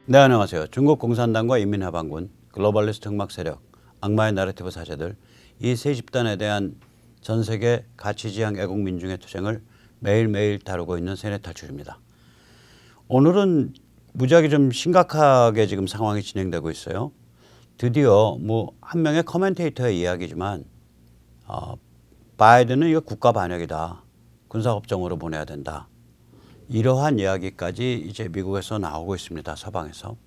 네, 안녕하세요. 중국 공산당과 인민해방군, 글로벌리스트 흑막 세력, 악마의 나래티브 사제들, 이 세 집단에 대한 전 세계 가치지향 애국 민중의 투쟁을 매일매일 다루고 있는 세뇌 탈출입니다. 오늘은 무지하게 좀 심각하게 지금 상황이 진행되고 있어요. 드디어 한 명의 커멘테이터의 이야기지만 바이든은 이거 국가 반역이다. 군사법정으로 보내야 된다. 이러한 이야기까지 이제 미국에서 나오고 있습니다. 서방에서.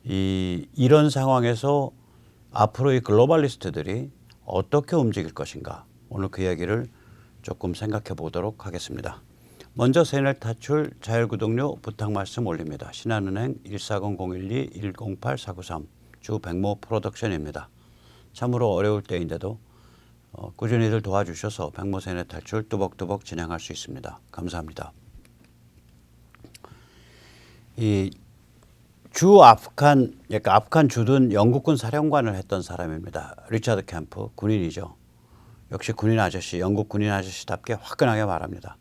이런 상황에서 앞으로 이 글로벌리스트들이 어떻게 움직일 것인가. 오늘 그 이야기를 조금 생각해 보도록 하겠습니다. 먼저 세뇌 탈출 자율구독료 부탁 말씀 올립니다. 신한은행 140-012-108-493 주 백모 프로덕션입니다. 참으로 어려울 때인데도 꾸준히들 도와주셔서 백모 세뇌 탈출 뚜벅뚜벅 진행할 수 있습니다. 감사합니다. 이 주 아프간 주둔 영국군 사령관을 했던 사람입니다. 리처드 캠프 군인이죠. 역시 군인 아저씨, 영국 군인 아저씨답게 화끈하게 말합니다.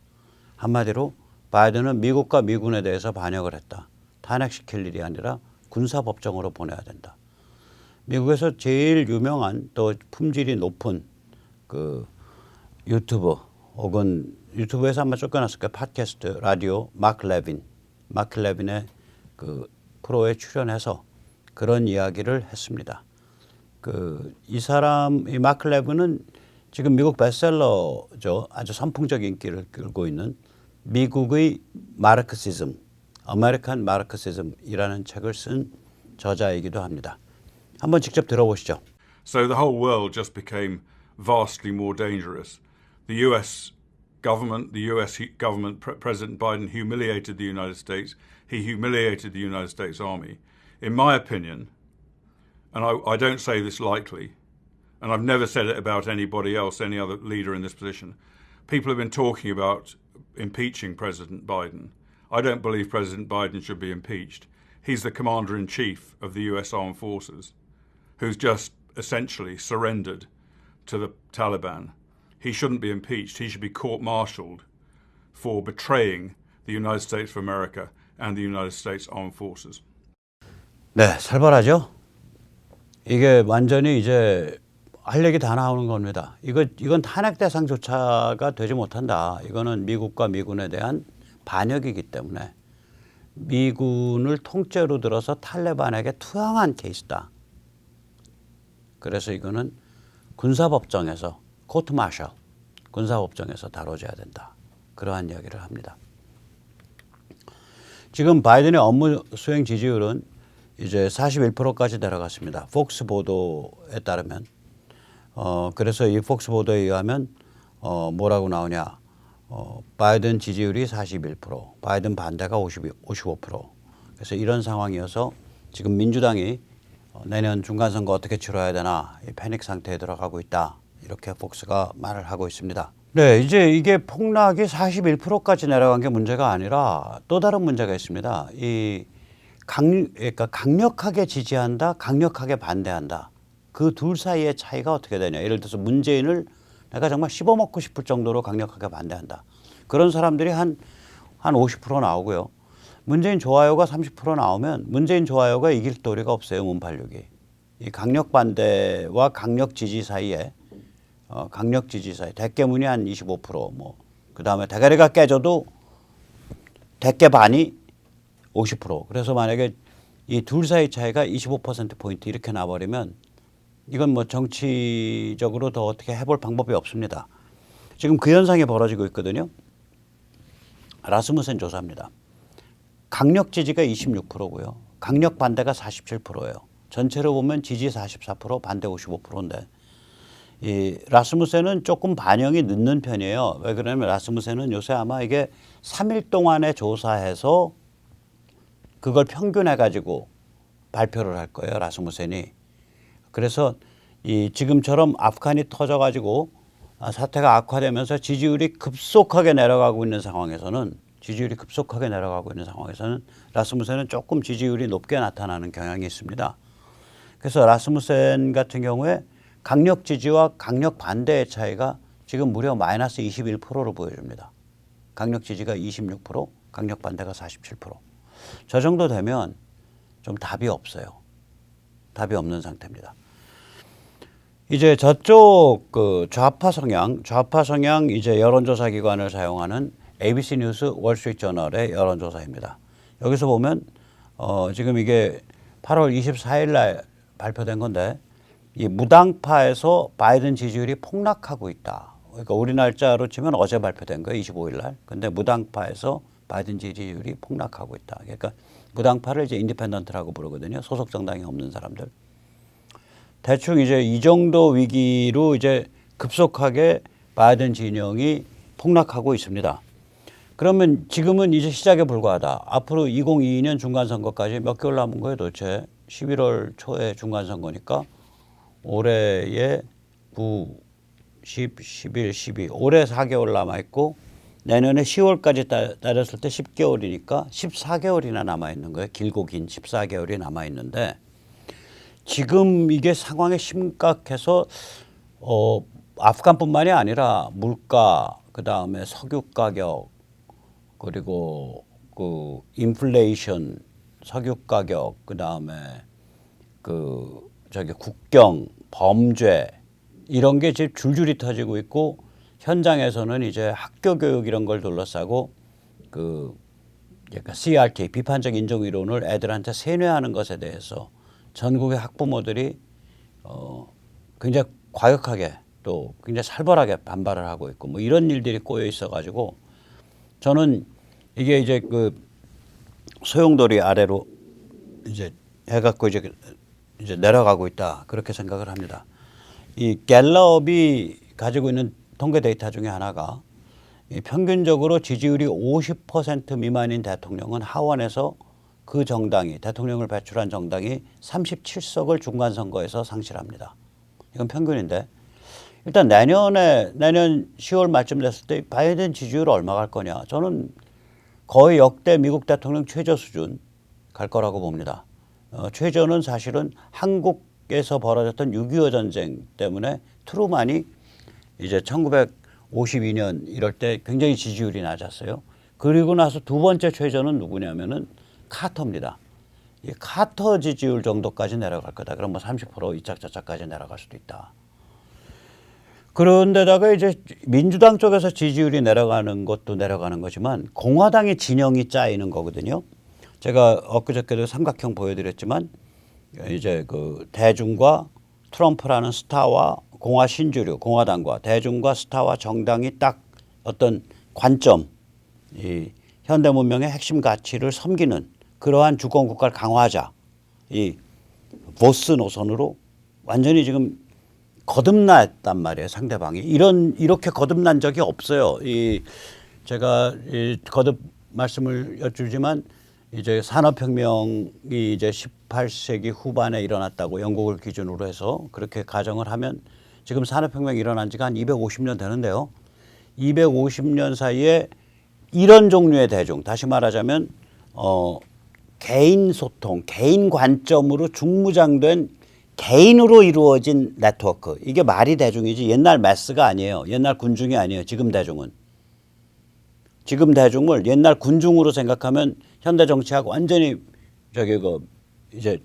한마디로 바이든은 미국과 미군에 대해서 반역을 했다. 탄핵시킬 일이 아니라 군사법정으로 보내야 된다. 미국에서 제일 유명한 또 품질이 높은 그 유튜브 혹은 유튜브에서 아마 쫓겨났을 거예요. 팟캐스트, 라디오, 마크 레빈의 그 프로에 출연해서 그런 이야기를 했습니다. 이 마크 레빈은 지금 미국 베스트셀러죠. 아주 선풍적 인기를 끌고 있는 미국의 마르크시즘, 아메리칸 마르크시즘이라는 책을 쓴 저자이기도 합니다. 한번 직접 들어보시죠. So the whole world just became vastly more dangerous. The US government, President Biden humiliated the United States. He humiliated the United States Army. In my opinion, and I don't say this lightly, and I've never said it about anybody else, any other leader in this position, people have been talking about impeaching President Biden. I don't believe President Biden should be impeached. He's the commander-in-chief of the US Armed Forces, who's just essentially surrendered to the Taliban. He shouldn't be impeached. He should be court-martialed for betraying the United States of America and the United States Armed Forces. 네, 살벌하죠? 이게 완전히 이제 할 얘기 다 나오는 겁니다. 이건 탄핵 대상조차가 되지 못한다. 이거는 미국과 미군에 대한 반역이기 때문에 미군을 통째로 들어서 탈레반에게 투항한 케이스다. 그래서 이거는 군사법정에서 코트 마셜, 군사법정에서 다뤄져야 된다. 그러한 이야기를 합니다. 지금 바이든의 업무 수행 지지율은 이제 41%까지 내려갔습니다. 폭스 보도에 따르면. 그래서 이 폭스 보도에 의하면 뭐라고 나오냐. 바이든 지지율이 41%, 바이든 반대가 55%. 그래서 이런 상황이어서 지금 민주당이 내년 중간선거 어떻게 치러야 되나 이 패닉 상태에 들어가고 있다. 이렇게 폭스가 말을 하고 있습니다. 네, 이제 이게 폭락이 41%까지 내려간 게 문제가 아니라 또 다른 문제가 있습니다. 그러니까 강력하게 지지한다, 강력하게 반대한다. 그 둘 사이의 차이가 어떻게 되냐. 예를 들어서 문재인을 내가 정말 씹어먹고 싶을 정도로 강력하게 반대한다. 그런 사람들이 한 50% 나오고요. 문재인 좋아요가 30% 나오면 문재인 좋아요가 이길 도리가 없어요. 문팔육이. 이 강력 반대와 강력 지지 사이에 대깨문이 한 25%, 그다음에 대가리가 깨져도 대깨 반이 50%. 그래서 만약에 이 둘 사이 차이가 25%포인트 이렇게 나버리면 이건 정치적으로 더 어떻게 해볼 방법이 없습니다. 지금 그 현상이 벌어지고 있거든요. 라스무센 조사입니다. 강력 지지가 26%고요. 강력 반대가 47%예요. 전체로 보면 지지 44%, 반대 55%인데 이 라스무센은 조금 반영이 늦는 편이에요. 왜 그러냐면 라스무센은 요새 아마 이게 3일 동안에 조사해서 그걸 평균해 가지고 발표를 할 거예요. 라스무센이. 그래서 지금처럼 아프간이 터져 가지고 사태가 악화되면서 지지율이 급속하게 내려가고 있는 상황에서는 라스무센은 조금 지지율이 높게 나타나는 경향이 있습니다. 그래서 라스무센 같은 경우에 강력 지지와 강력 반대의 차이가 지금 무려 마이너스 21%로 보여줍니다. 강력 지지가 26%, 강력 반대가 47%. 저 정도 되면 좀 답이 없어요. 답이 없는 상태입니다. 이제 저쪽 그 좌파 성향 이제 여론조사 기관을 사용하는 ABC 뉴스 월스트리트저널의 여론조사입니다. 여기서 보면 지금 이게 8월 24일 날 발표된 건데 이 무당파에서 바이든 지지율이 폭락하고 있다. 그러니까 우리 날짜로 치면 어제 발표된 거예요. 25일 날. 근데 무당파에서 바이든 지지율이 폭락하고 있다. 그러니까 무당파를 이제 인디펜던트라고 부르거든요. 소속 정당이 없는 사람들. 대충 이제 이 정도 위기로 이제 급속하게 바이든 진영이 폭락하고 있습니다. 그러면 지금은 이제 시작에 불과하다. 앞으로 2022년 중간선거까지 몇 개월 남은 거예요 도대체. 11월 초에 중간선거니까 올해에 9, 10, 11, 12 올해 4개월 남아있고 내년에 10월까지 따졌을 때 10개월이니까 14개월이나 남아있는 거예요. 길고 긴 14개월이 남아있는데 지금 이게 상황이 심각해서 아프간뿐만이 아니라 물가, 그다음에 석유 가격, 그리고 그 인플레이션, 석유 가격, 그다음에 그 저기 국경, 범죄 이런 게 지금 줄줄이 터지고 있고 현장에서는 이제 학교 교육 이런 걸 둘러싸고 그 약간 CRT 비판적 인종 이론을 애들한테 세뇌하는 것에 대해서 전국의 학부모들이 굉장히 과격하게 또 굉장히 살벌하게 반발을 하고 있고 뭐 이런 일들이 꼬여 있어 가지고 저는 이게 이제 그 소용돌이 아래로 이제 해갖고 이제 내려가고 있다 그렇게 생각을 합니다. 이 갤럽이 가지고 있는 통계 데이터 중에 하나가 평균적으로 지지율이 50% 미만인 대통령은 하원에서 그 정당이 대통령을 배출한 정당이 37석을 중간선거에서 상실합니다. 이건 평균인데 일단 내년 10월 말쯤 됐을 때 바이든 지지율 얼마 갈 거냐. 저는 거의 역대 미국 대통령 최저 수준 갈 거라고 봅니다. 최저는 사실은 한국에서 벌어졌던 6.25 전쟁 때문에 트루만이 이제 1952년 이럴 때 굉장히 지지율이 낮았어요. 그리고 나서 두 번째 최저는 누구냐면은 카터입니다. 이 카터 지지율 정도까지 내려갈 거다. 그럼 뭐 30% 이짝저짝까지 내려갈 수도 있다. 그런데다가 이제 민주당 쪽에서 지지율이 내려가는 것도 내려가는 거지만 공화당의 진영이 짜이는 거거든요. 제가 엊그저께도 삼각형 보여드렸지만 이제 그 대중과 트럼프라는 스타와 공화 신주류, 공화당과 대중과 스타와 정당이 딱 어떤 관점, 이 현대 문명의 핵심 가치를 섬기는 그러한 주권 국가를 강화하자. 이 보스 노선으로 완전히 지금 거듭났단 말이에요. 상대방이 이렇게 거듭난 적이 없어요. 제가 거듭 말씀을 여쭈지만 이제 산업혁명이 이제 18세기 후반에 일어났다고 영국을 기준으로 해서 그렇게 가정을 하면 지금 산업혁명이 일어난 지가 한 250년 되는데요. 250년 사이에 이런 종류의 대중, 다시 말하자면 개인 소통, 개인 관점으로 중무장된 개인으로 이루어진 네트워크. 이게 말이 대중이지 옛날 매스가 아니에요. 옛날 군중이 아니에요. 지금 대중은. 지금 대중을 옛날 군중으로 생각하면 현대 정치하고 완전히 이제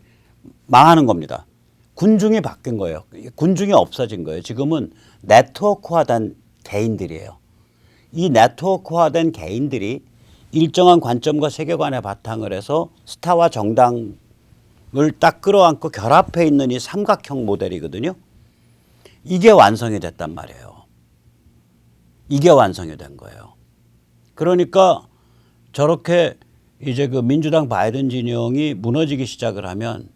망하는 겁니다. 군중이 바뀐 거예요. 군중이 없어진 거예요. 지금은 네트워크화된 개인들이에요. 이 네트워크화된 개인들이 일정한 관점과 세계관에 바탕을 해서 스타와 정당을 딱 끌어안고 결합해 있는 이 삼각형 모델이거든요. 이게 완성이 됐단 말이에요. 이게 완성이 된 거예요. 그러니까 저렇게 이제 그 민주당 바이든 진영이 무너지기 시작을 하면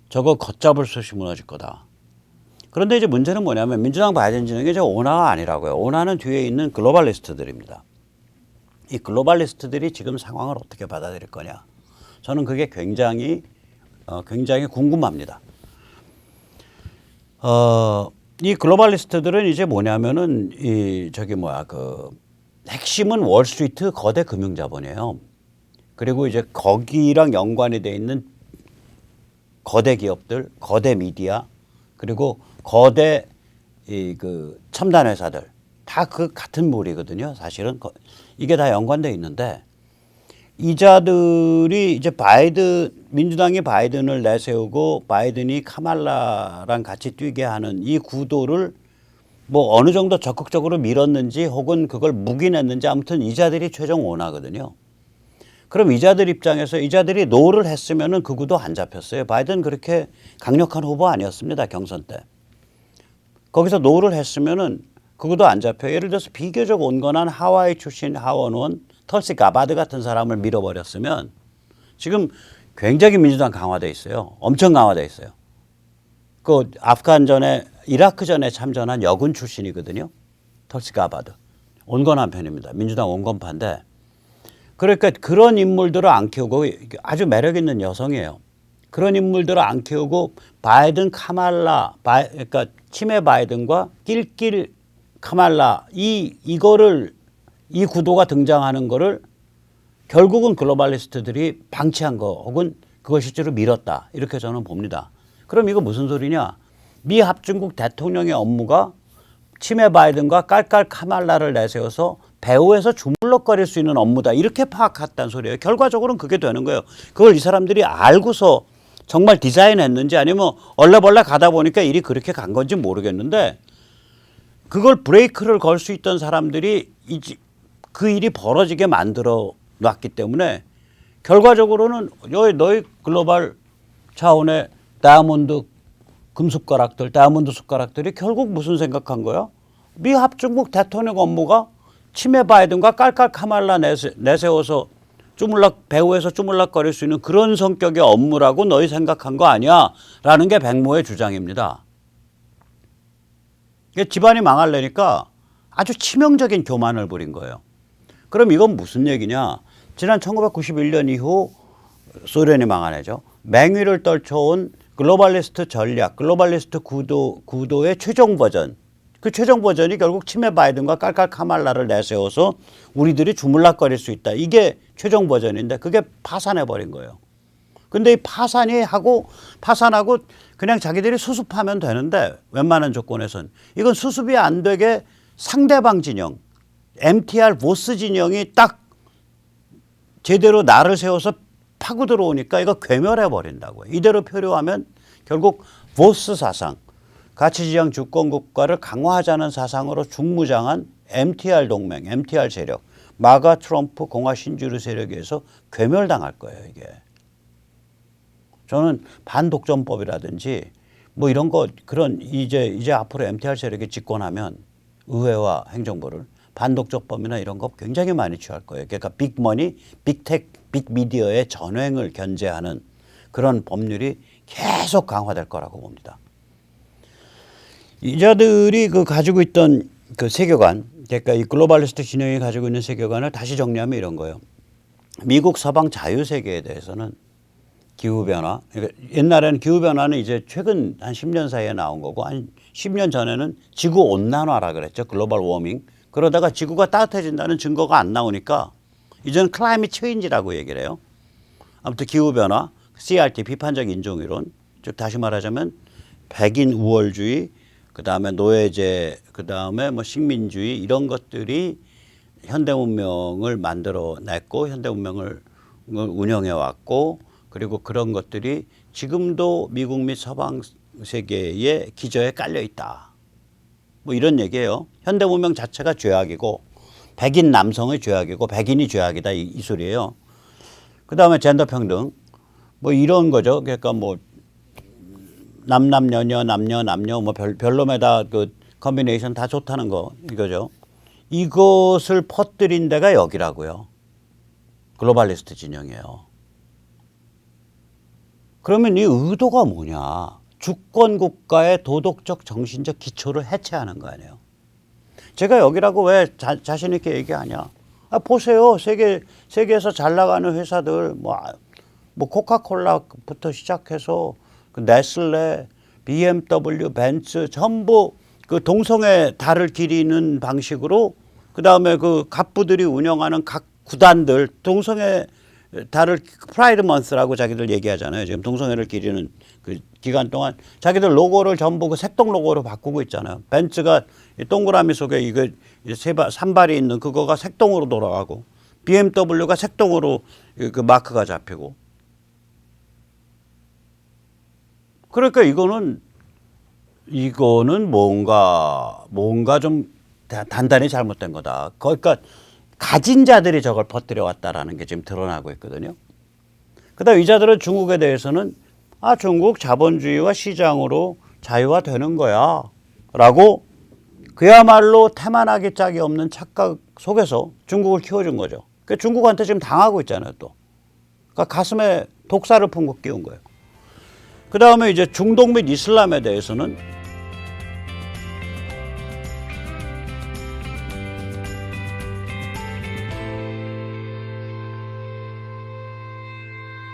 저거 걷잡을 수 없이 무너질 거다. 그런데 이제 문제는 뭐냐면 민주당 바이든 진영이 이제 온화가 아니라고요. 온화는 뒤에 있는 글로벌리스트들입니다. 이 글로벌리스트들이 지금 상황을 어떻게 받아들일 거냐. 저는 그게 굉장히 궁금합니다. 이 글로벌리스트들은 이제 뭐냐면은 핵심은 월스트리트 거대 금융자본이에요. 그리고 이제 거기랑 연관이 돼 있는 거대 기업들, 거대 미디어, 그리고 거대 그 첨단 회사들 다 그 같은 물이거든요. 사실은 이게 다 연관돼 있는데 이자들이 이제 민주당이 바이든을 내세우고 바이든이 카말라랑 같이 뛰게 하는 이 구도를 뭐 어느 정도 적극적으로 밀었는지 혹은 그걸 묵인했는지 아무튼 이자들이 최종 원하거든요. 그럼 이자들 입장에서 이자들이 노를 했으면은 그 구도 안 잡혔어요. 바이든 그렇게 강력한 후보 아니었습니다. 경선 때. 거기서 노를 했으면은 그 구도 안 잡혀요. 예를 들어서 비교적 온건한 하와이 출신 하원의원 털시 가바드 같은 사람을 밀어버렸으면 지금 굉장히 민주당 강화돼 있어요. 엄청 강화돼 있어요. 그 아프간 전에 이라크 전에 참전한 여군 출신이거든요. 털시 가바드. 온건한 편입니다. 민주당 온건파인데 그러니까 그런 인물들을 안 키우고 아주 매력 있는 여성이에요. 그런 인물들을 안 키우고 바이든 카말라 그러니까 치매 바이든과 낄낄 카말라 이거를 이 구도가 등장하는 거를 결국은 글로벌리스트들이 방치한 거 혹은 그걸 실제로 밀었다. 이렇게 저는 봅니다. 그럼 이거 무슨 소리냐? 미 합중국 대통령의 업무가 치매 바이든과 깔깔 카말라를 내세워서 배후에서 주물럭거릴 수 있는 업무다. 이렇게 파악했다는 소리예요. 결과적으로는 그게 되는 거예요. 그걸 이 사람들이 알고서 정말 디자인했는지 아니면 얼레벌레 가다 보니까 일이 그렇게 간 건지 모르겠는데 그걸 브레이크를 걸 수 있던 사람들이 그 일이 벌어지게 만들어 놨기 때문에 결과적으로는 너희 글로벌 차원의 다이아몬드 금숟가락들, 다이아몬드 숟가락들이 결국 무슨 생각한 거야? 미 합중국 대통령 업무가 치매 바이든과 깔깔 카말라 내세워서 배후에서 주물럭거릴 수 있는 그런 성격의 업무라고 너희 생각한 거 아니야? 라는 게 백모의 주장입니다. 집안이 망하려니까 아주 치명적인 교만을 부린 거예요. 그럼 이건 무슨 얘기냐? 지난 1991년 이후 소련이 망하죠. 맹위를 떨쳐온 글로벌리스트 전략, 글로벌리스트 구도의 최종 버전. 그 최종 버전이 결국 치매 바이든과 깔깔 카말라를 내세워서 우리들이 주물럭거릴 수 있다. 이게 최종 버전인데 그게 파산해버린 거예요. 근데 이 파산하고 그냥 자기들이 수습하면 되는데 웬만한 조건에선 이건 수습이 안 되게 상대방 진영, MTR 보스 진영이 딱 제대로 날을 세워서 파고 들어오니까 이거 괴멸해버린다고요. 이대로 표류하면 결국 보스 사상, 가치지향 주권국가를 강화하자는 사상으로 중무장한 MTR 동맹, MTR 세력, 마가 트럼프 공화 신주류 세력에 의해서 괴멸당할 거예요, 이게. 저는 반독점법이라든지 뭐 이런 거 그런 이제 앞으로 MTR 세력이 집권하면 의회와 행정부를 반독점법이나 이런 거 굉장히 많이 취할 거예요. 그러니까 빅머니, 빅텍, 빅미디어의 전횡을 견제하는 그런 법률이 계속 강화될 거라고 봅니다. 이자들이 가지고 있던 그 세계관, 그러니까 이 글로벌리스트 진영이 가지고 있는 세계관을 다시 정리하면 이런 거예요. 미국 서방 자유세계에 대해서는 기후변화, 그러니까 옛날에는 기후변화는 이제 최근 한 10년 사이에 나온 거고 한 10년 전에는 지구온난화라 그랬죠. 글로벌 워밍. 그러다가 지구가 따뜻해진다는 증거가 안 나오니까 이제는 클라이밋 체인지라고 얘기를 해요. 아무튼 기후변화, CRT, 비판적 인종이론, 즉 다시 말하자면 백인 우월주의, 그다음에 노예제, 그다음에 뭐 식민주의 이런 것들이 현대 문명을 만들어냈고 현대 문명을 운영해 왔고 그리고 그런 것들이 지금도 미국 및 서방 세계의 기저에 깔려 있다. 뭐 이런 얘기예요. 현대 문명 자체가 죄악이고 백인 남성의 죄악이고 백인이 죄악이다 이 소리예요. 그다음에 젠더 평등 뭐 이런 거죠. 그러니까 뭐 남녀 뭐 별놈에다 그 컨비네이션 다 좋다는 거 이거죠. 이것을 퍼뜨린 데가 여기라고요. 글로벌리스트 진영이에요. 그러면 이 의도가 뭐냐? 주권 국가의 도덕적 정신적 기초를 해체하는 거 아니에요. 제가 여기라고 왜 자신 있게 얘기하냐? 보세요. 세계에서 잘 나가는 회사들 뭐 코카콜라부터 시작해서 그 네슬레, BMW, 벤츠 전부 그 동성애 달을 기리는 방식으로 그다음에 그 갑부들이 운영하는 각 구단들 동성애 달을 프라이드 먼스라고 자기들 얘기하잖아요. 지금 동성애를 기리는 그 기간 동안 자기들 로고를 전부 그 색동 로고로 바꾸고 있잖아요. 벤츠가 동그라미 속에 이거 산발이 있는 그거가 색동으로 돌아가고 BMW가 색동으로 그 마크가 잡히고. 그러니까 이거는 뭔가 좀 단단히 잘못된 거다. 그러니까 가진 자들이 저걸 퍼뜨려 왔다라는 게 지금 드러나고 있거든요. 그다음 이 자들은 중국에 대해서는 중국 자본주의와 시장으로 자유화되는 거야 라고 그야말로 태만하기 짝이 없는 착각 속에서 중국을 키워준 거죠. 그러니까 중국한테 지금 당하고 있잖아요 또. 그러니까 가슴에 독사를 품고 끼운 거예요. 그 다음에 이제 중동 및 이슬람에 대해서는